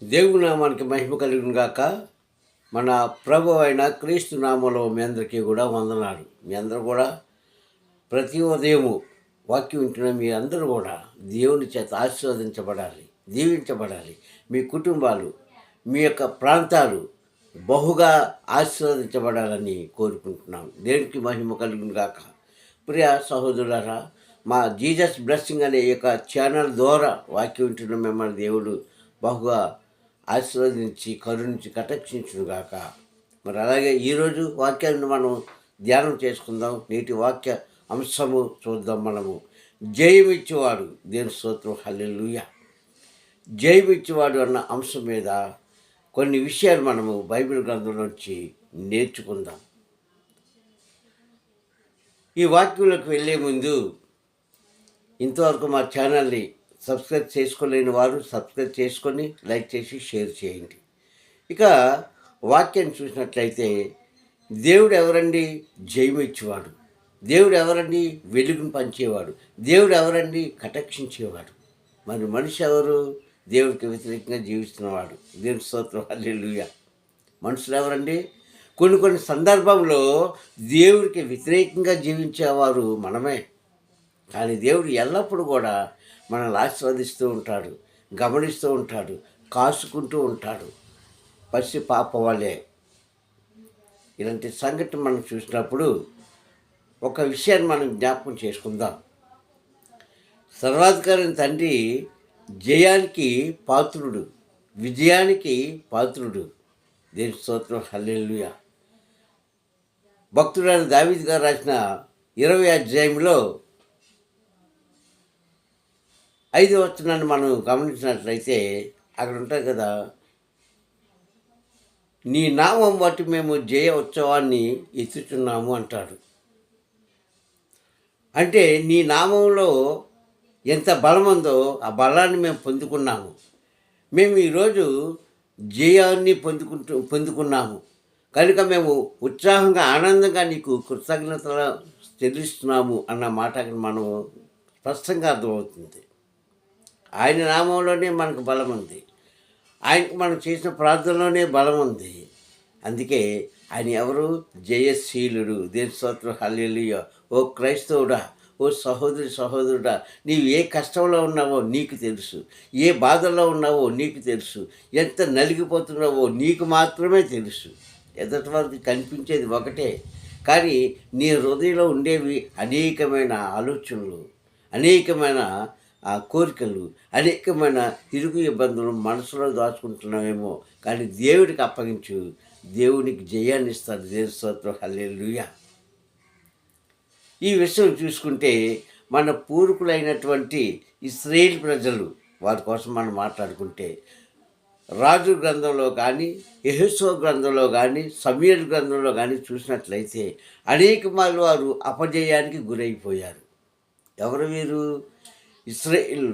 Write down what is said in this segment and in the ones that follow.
దేవుని నామానికి మహిమ కలుగును గాక. మన ప్రభు అయిన క్రీస్తు నామంలో మీ అందరికీ కూడా వందనాలు. మీ అందరూ కూడా ప్రతి ఉదయము వాక్యం వింటున్న మీ అందరూ కూడా దేవుని చేత ఆశీర్వదించబడాలి, దీవించబడాలి. మీ కుటుంబాలు, మీ యొక్క ప్రాంతాలు బహుగా ఆశీర్వదించబడాలని కోరుకుంటున్నాం. దేవునికి మహిమ కలుగును గాక. ప్రియ సహోదరులారా, మా జీసస్ బ్లెస్సింగ్ అనే యొక్క ఛానల్ ద్వారా వాక్యం వింటున్న మిమ్మల్ని దేవుడు బహుగా ఆశీర్వదించి కరుణించి కటాక్షించుగాక. మరి అలాగే ఈరోజు వాక్యాన్ని మనం ధ్యానం చేసుకుందాం. నేటి వాక్య అంశము చూద్దాం. మనము జయమిచ్చేవాడు, దేవుని స్తోత్రం, హల్లెలూయా. జయమిచ్చేవాడు అన్న అంశం మీద కొన్ని విషయాలు మనము బైబిల్ గ్రంథంలోంచి నేర్చుకుందాం. ఈ వాక్యంలోకి వెళ్ళే ముందు ఇంతవరకు మా ఛానల్ని సబ్స్క్రైబ్ చేసుకోలేని వారు సబ్స్క్రైబ్ చేసుకొని లైక్ చేసి షేర్ చేయండి. ఇక వాక్యాన్ని చూసినట్లయితే దేవుడు ఎవరండి? జయమిచ్చేవాడు. దేవుడు ఎవరండి? వెలుగును పంచేవాడు. దేవుడు ఎవరండి? కటాక్షించేవాడు. మరి మనిషి ఎవరు? దేవుడికి వ్యతిరేకంగా జీవిస్తున్నవాడు. దేవుని స్తోత్రం, హల్లెలూయా. మనుషులు ఎవరండి? కొన్ని సందర్భంలో దేవుడికి వ్యతిరేకంగా జీవించేవారు మనమే. కానీ దేవుడు ఎల్లప్పుడూ కూడా మనల్ని ఆశీర్వదిస్తూ ఉంటాడు, గమనిస్తూ ఉంటాడు, కాసుకుంటూ ఉంటాడు. పసి పాప వాళ్ళే. ఇలాంటి సంఘటన మనం చూసినప్పుడు ఒక విషయాన్ని మనం జ్ఞాపకం చేసుకుందాం. సర్వాధికారి తండ్రి జయానికి పాత్రుడు, విజయానికి పాత్రుడు. దేవుని స్తోత్రం, హల్లెలూయా. భక్తుడైన దావీదు గారు రాసిన 20వ అధ్యాయంలో 5వ వచనాన్ని మనం గమనించినట్లయితే అక్కడ ఉంటుంది కదా, నీ నామం బట్టి మేము జయ ఉత్సవాన్ని ఎత్తుచున్నాము అంటాడు. అంటే నీ నామంలో ఎంత బలం ఉందో ఆ బలాన్ని మేము పొందుకున్నాము. మేము ఈరోజు జయాన్ని పొందుకున్నాము కనుక మేము ఉత్సాహంగా ఆనందంగా నీకు కృతజ్ఞతలు చెల్లిస్తున్నాము అన్న మాట మనం స్పష్టంగా అర్థమవుతుంది. ఆయన నామంలోనే మనకు బలం ఉంది. ఆయనకు మనం చేసిన ప్రార్థనలోనే బలం ఉంది. అందుకే ఆయన ఎవరు? జయశీలుడు. దేవుని స్తోత్రం, హల్లెలూయా. ఓ క్రైస్తవుడా, ఓ సహోదరుడా, నీవు ఏ కష్టంలో ఉన్నావో నీకు తెలుసు, ఏ బాధల్లో ఉన్నావో నీకు తెలుసు, ఎంత నలిగిపోతున్నావో నీకు మాత్రమే తెలుసు. ఎదుటి వారికి కనిపించేది ఒకటే, కానీ నీ హృదయంలో ఉండేవి అనేకమైన ఆలోచనలు, అనేకమైన కోరికలు, అనేకమైన ఇరుగు ఇబ్బందులు మనసులో దాచుకుంటున్నామేమో. కానీ దేవుడికి అప్పగించు, దేవునికి జయాన్ని ఇస్తాడు. దేవుని స్తోత్రం, హల్లెలూయా. ఈ విషయం చూసుకుంటే మన పూర్వీకులైనటువంటి ఇశ్రాయేలు ప్రజలు, వారి కోసం మనం మాట్లాడుకుంటే రాజు గ్రంథంలో కానీ, యెహోషువ గ్రంథంలో కానీ, సమూయేలు గ్రంథంలో కానీ చూసినట్లయితే అనేక మార్లు వారు అపజయానికి గురైపోయారు. ఎవరు వీరు? ఇశ్రాయేలు.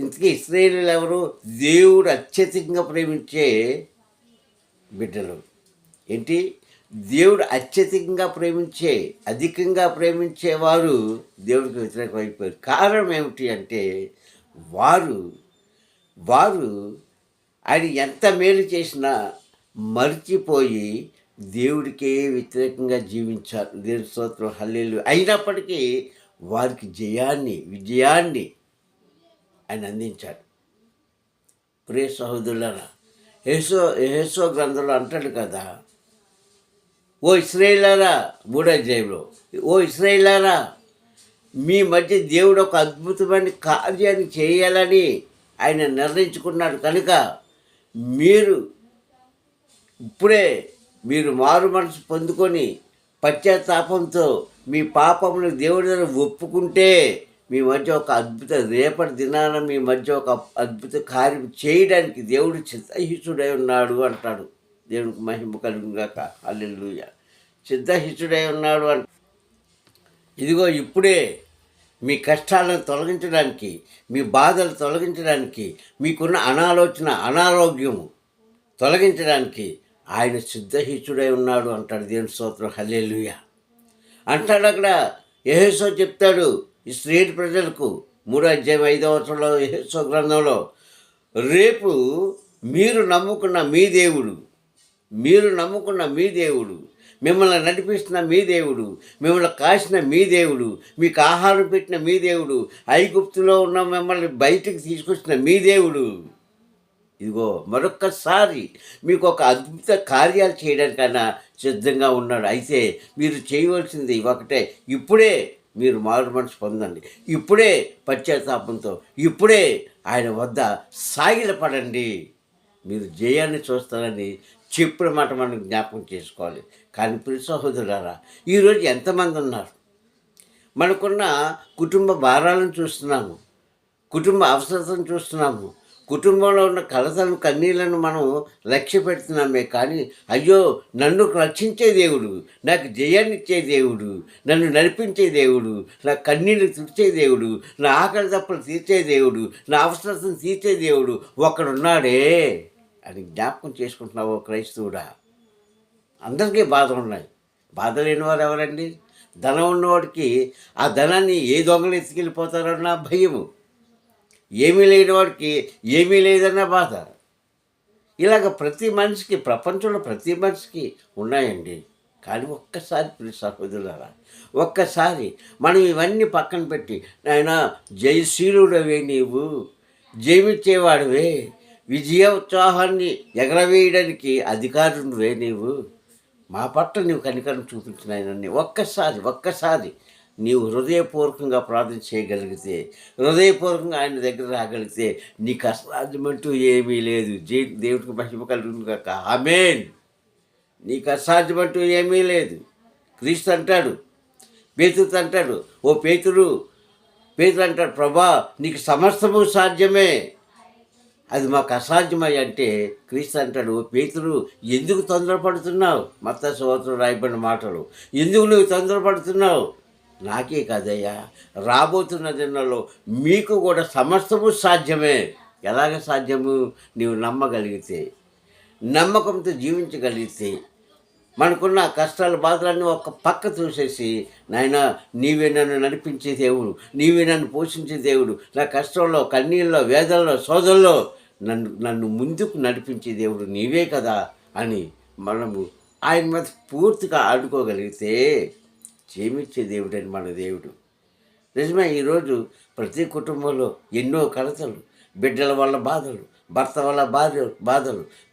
ఇంతకీ ఇశ్రాయేలు ఎవరు? దేవుడు అత్యధికంగా ప్రేమించే బిడ్డలు. ఏంటి? దేవుడు అత్యధికంగా ప్రేమించే, అధికంగా ప్రేమించేవారు దేవుడికి వ్యతిరేకమైపోయారు. కారణం ఏమిటి అంటే వారు ఆయన ఎంత మేలు చేసినా మర్చిపోయి దేవుడికే వ్యతిరేకంగా జీవించారు. దేవుని స్తోత్రం, హల్లెలూయా. అయినప్పటికీ వారికి విజయాన్ని ఆయన అందించాడు. ప్రియ సహోదరులారా, యెహోషువ గ్రంథంలో అంటాడు కదా, ఓ ఇశ్రాయేలులారా, 3వ అధ్యాయంలో, ఓ ఇశ్రాయేలులారా, మీ మధ్య దేవుడు ఒక అద్భుతమైన కార్యాన్ని చేయాలని ఆయన నిర్ణయించుకున్నాడు. కనుక మీరు మారు మనసు పొందుకొని పశ్చాత్తాపంతో మీ పాపమును దేవుడి దగ్గర ఒప్పుకుంటే మీ మధ్య ఒక రేపటి దినాన మీ మధ్య ఒక అద్భుత కార్యం చేయడానికి దేవుడు సిద్ధహితుడై ఉన్నాడు అంటాడు. దేవునికి మహిమ కలుగుగాక, హల్లెలూయా. సిద్ధహితుడై ఉన్నాడు అంట. ఇదిగో ఇప్పుడే మీ కష్టాలను తొలగించడానికి, మీ బాధలు తొలగించడానికి, మీకున్న అనారోగ్యము తొలగించడానికి ఆయన సిద్ధహితుడై ఉన్నాడు అంటాడు. దేవుని స్తోత్రం, హల్లెలూయా. అంటాడు అక్కడ. యెహోషువ చెప్తాడు ఇశ్రాయేలు ప్రజలకు 3వ అధ్యాయం 5వ వచనంలో యెహోషువ గ్రంథంలో, రేపు మీరు నమ్ముకున్న మీ దేవుడు, మీరు నమ్ముకున్న మీ దేవుడు, మిమ్మల్ని నడిపిస్తున్న మీ దేవుడు, మిమ్మల్ని కాసిన మీ దేవుడు, మీకు ఆహారం పెట్టిన మీ దేవుడు, ఐగుప్తులో ఉన్న మిమ్మల్ని బయటికి తీసుకొచ్చిన మీ దేవుడు ఇదిగో మరొక్కసారి మీకు ఒక అద్భుత కార్యాలు చేయడానికైనా సిద్ధంగా ఉన్నాడు. అయితే మీరు చేయవలసింది ఒకటే, ఇప్పుడే మీరు మారు మనసు పొందండి, ఇప్పుడే పశ్చాత్తాపంతో ఇప్పుడే ఆయన వద్ద సాగిలపడండి, మీరు జయాన్ని చూస్తారని చెప్పిన మాట మనం జ్ఞాపకం చేసుకోవాలి. కానీ ప్రియ సహోదరులారా, ఈరోజు ఎంతమంది ఉన్నారు? మనకున్న కుటుంబ భారాలను చూస్తున్నాము, కుటుంబ అవసరతను చూస్తున్నాము, కుటుంబంలో ఉన్న కలతలను కన్నీళ్లను మనం లక్ష్య పెడుతున్నామే. కానీ అయ్యో, నన్ను రక్షించే దేవుడు, నాకు జయాన్ని ఇచ్చే దేవుడు, నన్ను నడిపించే దేవుడు, నా కన్నీళ్లు తుడిచే దేవుడు, నా ఆకలి దప్పులు తీర్చే దేవుడు, నా అవసరతను తీర్చే దేవుడు ఒకడున్నాడే అని జ్ఞాపకం చేసుకుంటున్నావు క్రైస్తవుడా. అందరికీ బాధలు ఉన్నాయి. బాధ లేని వారు ఎవరండి? ధనం ఉన్నవాడికి ఆ ధనాన్ని ఏ దొంగలు ఎత్తుకెళ్ళిపోతారన్న భయము, ఏమీ లేని వాడికి ఏమీ లేదన్న బాధ. ఇలాగ ప్రతి మనిషికి, ప్రపంచంలో ప్రతి మనిషికి ఉన్నాయండి. కానీ ఒక్కసారి ప్రియ సహోదరులారా, ఒక్కసారి మనం ఇవన్నీ పక్కన పెట్టి, నాయన జయశీలుడవే నీవు, జయమిచ్చేవాడివే, విజయ ఉత్సాహాన్ని ఎగరవేయడానికి అధికారునివే నీవు, మా పట్ల నీవు కనికరం చూపించిన ఆయనని ఒక్కసారి నీవు హృదయపూర్వకంగా ప్రార్థన చేయగలిగితే, హృదయపూర్వకంగా ఆయన దగ్గర రాగలిగితే నీకు అసాధ్యమంటూ ఏమీ లేదు. దేవుడికి మహిమ కలుగుతుంది కాక. ఆమేన్. నీకు అసాధ్యమంటూ ఏమీ లేదు. క్రీస్తు అంటాడు, పేతురు అంటాడు, ఓ పేతురు అంటాడు, ప్రభా నీకు సమస్తము సాధ్యమే, అది మాకు అసాధ్యమయ్య అంటే క్రీస్తు అంటాడు, పేతురు ఎందుకు తొందరపడుతున్నావు? మత్తయి సువార్తలో రాయబడిన మాటలు, ఎందుకు నువ్వు తొందరపడుతున్నావు? నాకే కాదయ్యా, రాబోతున్న దినాల్లో మీకు కూడా సమస్తము సాధ్యమే. ఎలాగ సాధ్యము? నీవు నమ్మగలిగితే, నమ్మకంతో జీవించగలిగితే, మనకున్న కష్టాల బాధలన్నీ ఒక పక్క చూసేసి, నాయన నీవే నన్ను నడిపించే దేవుడు, నీవే నన్ను పోషించే దేవుడు, నా కష్టంలో, కన్నీళ్ళలో, వేదనలో, శోధనలో నన్ను ముందుకు నడిపించే దేవుడు నీవే కదా అని మనము ఆయన మీద పూర్తిగా ఆడుకోగలిగితే చేమిచ్చే దేవుడని మన దేవుడు. నిజమే, ఈరోజు ప్రతి కుటుంబంలో ఎన్నో కలతలు, బిడ్డల వల్ల బాధలు, భర్త వల్ల బాధలు,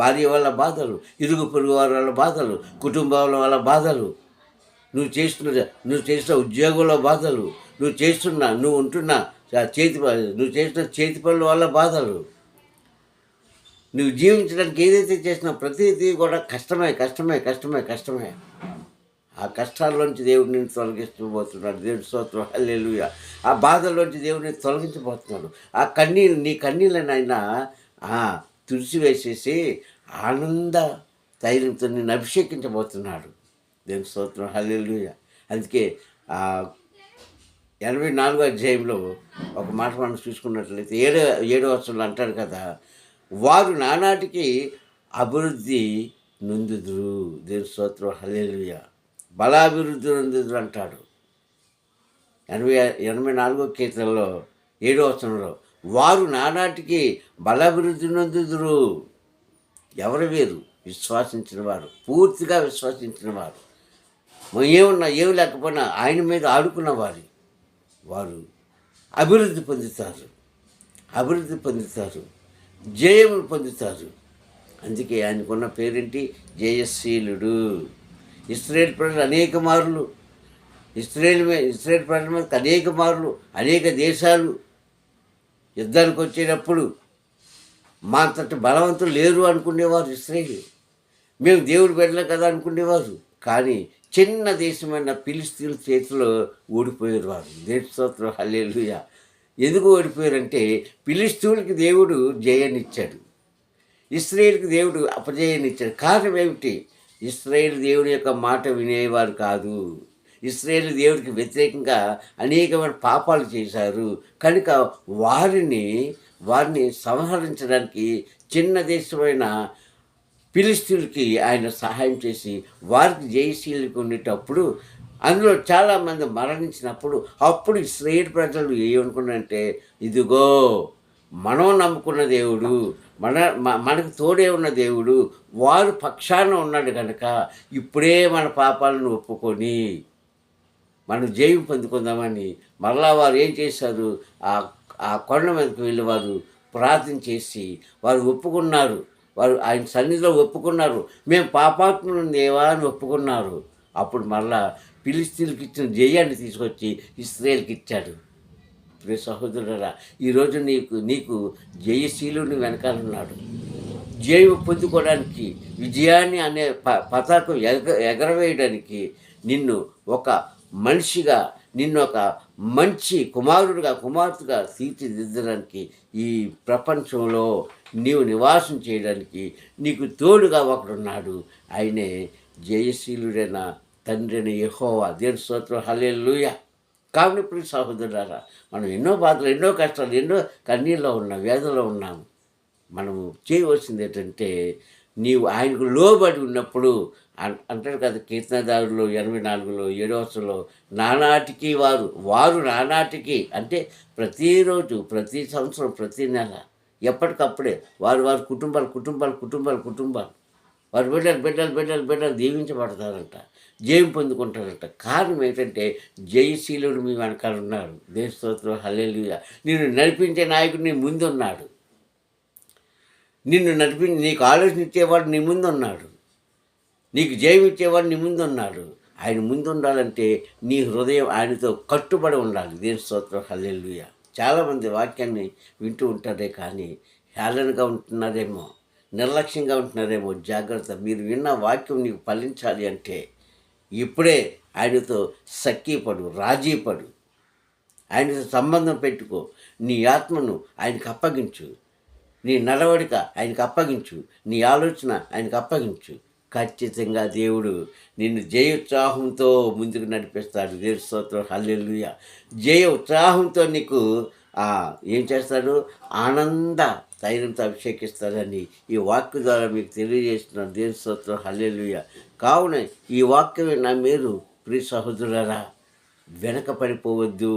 భార్య వల్ల బాధలు, ఇరుగు పొరుగు వారి వల్ల బాధలు, కుటుంబాల వల్ల బాధలు, నువ్వు చేసిన ఉద్యోగంలో బాధలు, నువ్వు చేసిన చేతి పనుల వల్ల బాధలు, నువ్వు జీవించడానికి ఏదైతే చేసినా ప్రతిదీ కూడా కష్టమే. ఆ కష్టాల్లోంచి దేవుడు నేను తొలగించబోతున్నాడు. దేవుడి స్తోత్రం, హల్లెలూయా. ఆ బాధల్లోంచి దేవుడిని తొలగించబోతున్నాడు. నీ కన్నీళ్ళనైనా తుడిచివేసేసి ఆనంద ధైర్యంతో నిన్ను అభిషేకించబోతున్నాడు. దేవుడి స్తోత్రం, హల్లెలూయా. అందుకే 84వ అధ్యాయంలో ఒక మాట మనం చూసుకున్నట్లయితే 7వ వచనంలో అంటాడు కదా, వారు నానాటికి అభివృద్ధి నొందుదురు. దేవుని స్తోత్రం, హల్లెలూయా. బలాభివృద్ధి నొందుదురు అంటాడు. 84వ కీర్తనలో 7వ వచనంలో వారు నానాటికి బలాభివృద్ధి నొందుదురు. ఎవరు వీరు? విశ్వాసించిన వారు, పూర్తిగా విశ్వసించిన వారు, ఏమున్నా ఏమి లేకపోయినా ఆయన మీద ఆడుకున్న వారు అభివృద్ధి పొందుతారు, జయములు పొందుతారు. అందుకే ఆయనకున్న పేరేంటి? జయశీలుడు. ఇశ్రాయేలు ప్రజలు ఇశ్రాయేలు ప్రజల మీద అనేక మార్లు అనేక దేశాలు యుద్ధానికి వచ్చేటప్పుడు మా అంతటి బలవంతులు లేరు అనుకునేవారు ఇశ్రాయేలు. మేము దేవుడు బిడ్డలం కదా అనుకునేవారు. కానీ చిన్న దేశమైన ఫిలిష్తీయుల చేతిలో ఓడిపోయారు వారు. దేవుని స్తోత్రం, హల్లెలూయా. ఎందుకు ఓడిపోయారంటే ఫిలిష్తీయులకి దేవుడు జయాన్నిచ్చాడు, ఇశ్రాయేలుకి దేవుడు అపజయాన్నిచ్చాడు. కారణం ఏమిటి? ఇశ్రాయేలు దేవుని యొక్క మాట వినేవారు కాదు. ఇశ్రాయేలు దేవుడికి వ్యతిరేకంగా అనేకమైన పాపాలు చేశారు. కనుక వారిని సంహరించడానికి చిన్న దేశమైన ఫిలిష్తీయులకి ఆయన సహాయం చేసి వారికి జయశీలకు ఉండేటప్పుడు అందులో చాలామంది మరణించినప్పుడు అప్పుడు ఇశ్రాయేలు ప్రజలు ఏమనుకున్నారంటే, ఇదిగో మనం నమ్ముకున్న దేవుడు, మనకు తోడే ఉన్న దేవుడు, వారు పక్షాన ఉన్నాడు కనుక ఇప్పుడే మన పాపాలను ఒప్పుకొని మనం జయం పొందుకుందామని మరలా వారు ఏం చేశారు, ఆ ఆ కొండ మీదకి వెళ్ళి వారు ప్రార్థన చేసి వారు ఒప్పుకున్నారు. వారు ఆయన సన్నిధిలో ఒప్పుకున్నారు. మేము పాపాత్ములం దేవా అని ఒప్పుకున్నారు. అప్పుడు మరలా ఫిలిష్తీయులకు ఇచ్చిన జయాన్ని తీసుకొచ్చి ఇశ్రాయేలుకి ఇచ్చాడు. ప్రియ సహోదరులారా, ఈరోజు నీకు నీకు జయశీలుని వెనకాలన్నాడు. జయం పొందుకోవడానికి, విజయాన్ని అనే పతాకం ఎగరవేయడానికి, నిన్ను ఒక మనిషిగా, నిన్ను ఒక మంచి కుమారుడిగా, కుమార్తెగా తీర్చిదిద్దడానికి, ఈ ప్రపంచంలో నీవు నివాసం చేయడానికి నీకు తోడుగా ఒకడున్నాడు. ఆయనే జయశీలుడైన తండ్రి అయిన యెహోవా. దేవుని స్తోత్రం, హల్లెలూయా. కాబట్టి ప్రియ సహోదరులారా, మనం ఎన్నో బాధలు, ఎన్నో కష్టాలు, ఎన్నో కన్నీళ్ళలో ఉన్నాం, వేదనలో ఉన్నాము. మనము చేయవలసింది ఏంటంటే, నీవు ఆయనకు లోబడి ఉన్నప్పుడు అంటాడు కదా కీర్తనదారులు 84లో 7వ నానాటికి వారు నానాటికి అంటే ప్రతిరోజు, ప్రతి సంవత్సరం, ప్రతి నెల, ఎప్పటికప్పుడే వారి కుటుంబాలు వారి బిడ్డలు దీవించబడతారంట, జయం పొందుకుంటారంట. కారణం ఏంటంటే జయశీలుడు మీ వెనకాల ఉన్నారు. దేవుని స్తోత్రం, హల్లెలూయా. నిన్ను నడిపించే నాయకుడు నీ ముందున్నాడు. నీకు ఆలోచన ఇచ్చేవాడు నీ ముందున్నాడు. నీకు జయం ఇచ్చేవాడు నీ ముందున్నాడు. ఆయన ముందు ఉండాలంటే నీ హృదయం ఆయనతో కట్టుబడి ఉండాలి. దేవుని స్తోత్రం, హల్లెలూయా. చాలామంది వాక్యాన్ని వింటూ ఉంటారే కానీ హేళనగా ఉంటున్నారేమో, నిర్లక్ష్యంగా ఉంటున్నారేమో. జాగ్రత్త. మీరు విన్న వాక్యం నీకు ఫలించాలి అంటే ఇప్పుడే ఆయనతో సఖ్యపడు, రాజీపడు, ఆయనతో సంబంధం పెట్టుకో. నీ ఆత్మను ఆయనకు అప్పగించు, నీ నడవడిక ఆయనకు అప్పగించు, నీ ఆలోచన ఆయనకు అప్పగించు. ఖచ్చితంగా దేవుడు నిన్ను జయ ఉత్సాహంతో ముందుకు నడిపిస్తాడు. దేవుని స్తోత్రం, హల్లెలూయా. జయ ఉత్సాహంతో నీకు ఏం చేస్తాడు, ఆనంద ధైర్యంతో అభిషేకిస్తాడని ఈ వాక్య ద్వారా మీకు తెలియజేస్తున్నాడు. దేవుని స్తోత్రం, హల్లెలూయా. కావున ఈ వాక్యమే నా మీరు ప్రియ సహోదరులారా, వెనకపడిపోవద్దు.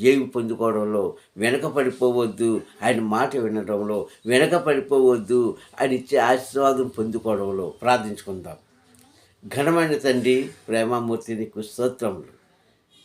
జయం పొందుకోవడంలో వెనకపడిపోవద్దు. ఆయన మాట వినడంలో వెనకపడిపోవద్దు. ఆయన ఇచ్చే ఆశీర్వాదం పొందుకోవడంలో ప్రార్థించుకుందాం. ఘనమైన తండ్రి, ప్రేమమూర్తి, నీకు స్తోత్రములు.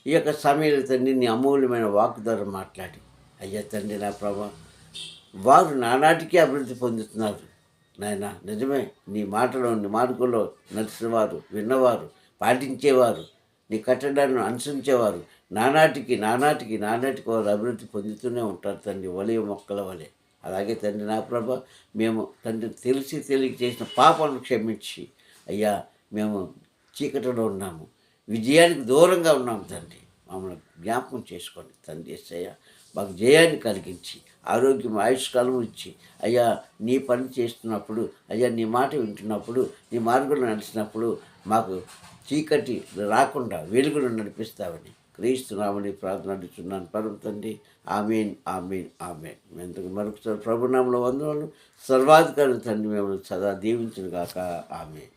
ఈ యొక్క సమయంలో తండ్రి నీ అమూల్యమైన వాక్కు ద్వారా మాట్లాడి, అయ్యా తండ్రి నా ప్రభా, వారు నానాటికి అభివృద్ధి పొందుతున్నారు నాయన. నిజమే, నీ మాటలో, నీ మార్గంలో నడిచినవారు, విన్నవారు, పాటించేవారు, నీ కట్టడాన్ని అనుసరించేవారు నానాటికి వారు అభివృద్ధి పొందుతూనే ఉంటారు తండ్రి, వలయ మొక్కల వలె. అలాగే తండ్రి నా ప్రభ, మేము తండ్రి తెలియక చేసిన పాపాలను క్షమించి, అయ్యా మేము చీకటిలో ఉన్నాము, విజయానికి దూరంగా ఉన్నాము తండ్రి. మమ్మల్ని జ్ఞాపకం చేసుకోండి తండ్రి. యేసయ్య మాకు జయాన్ని కలిగించి, ఆరోగ్యం, ఆయుష్కాలం ఇచ్చి, అయ్యా నీ పని చేస్తున్నప్పుడు, అయ్యా నీ మాట వింటున్నప్పుడు, నీ మార్గంలో నడిచినప్పుడు మాకు చీకటి రాకుండా వెలుగును నడిపిస్తావని క్రీస్తునామని ప్రార్థన అడుగుతున్నాను పరమ తండ్రి. ఆమేన్, ఆమేన్, ఆమేన్. ఎందుకు మరొకసారి ప్రభునామంలో వందనాలు. సర్వాధికారి తండ్రి మేము సదా దీవించును గాక. ఆమేన్.